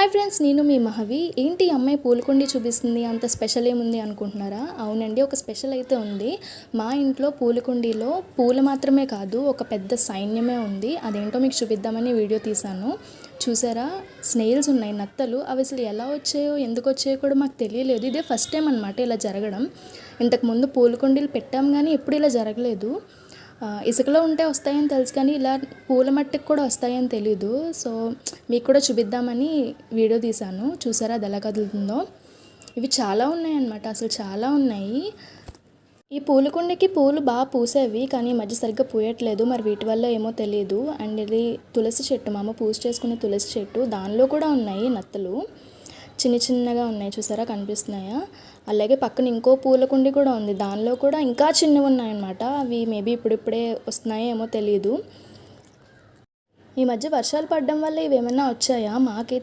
Hi friends, నేను మీ మహవి. ఏంటి ఈ అమ్మాయి పూలకుండి చూపిస్తుంది, అంత స్పెషల్ ఏముంది అనుకుంటున్నారా? అవునండి, ఒక స్పెషల్ అయితే ఉంది. మా ఇంట్లో పూలకుండీలో పూలు మాత్రమే కాదు, ఒక పెద్ద సైన్యమే ఉంది. అదేంటో మీకు చూపిద్దామని వీడియో తీశాను. చూసారా, స్నేల్స్ ఉన్నాయి, నత్తలు. అవి అసలు ఎలా వచ్చాయో ఎందుకు వచ్చాయో కూడా మాకు తెలియలేదు. ఇదే ఫస్ట్ టైం అనమాట ఇలా జరగడం. ఇంతకుముందు పూలకుండీలు పెట్టాం కానీ ఎప్పుడు ఇలా జరగలేదు. ఇసుకలో ఉంటే వస్తాయని తెలుసు కానీ ఇలా పూల మట్టికి కూడా వస్తాయని తెలీదు. సో మీకు కూడా చూపిద్దామని వీడియో తీశాను. చూసారా అది ఎలా కదులుతుందో. ఇవి చాలా ఉన్నాయన్నమాట, అసలు చాలా ఉన్నాయి. ఈ పూలకుండకి పూలు బాగా పూసేవి కానీ ఈ మధ్య సరిగ్గా పూయట్లేదు. మరి వీటి వల్ల ఏమో తెలియదు. అండ్ ఇది తులసి చెట్టు, మా అమ్మ పూజ చేసుకునే తులసి చెట్టు. దానిలో కూడా ఉన్నాయి నత్తలు, చిన్న చిన్నగా ఉన్నాయి. చూసారా, కనిపిస్తున్నాయా? అలాగే పక్కన ఇంకో పూలకుండి కూడా ఉంది, దానిలో కూడా ఇంకా చిన్నవి ఉన్నాయన్నమాట. అవి మేబీ ఇప్పుడిప్పుడే వస్తున్నాయో ఏమో తెలియదు. ఈ మధ్య వర్షాలు పడడం వల్ల ఇవి ఏమైనా వచ్చాయా? మాకైతే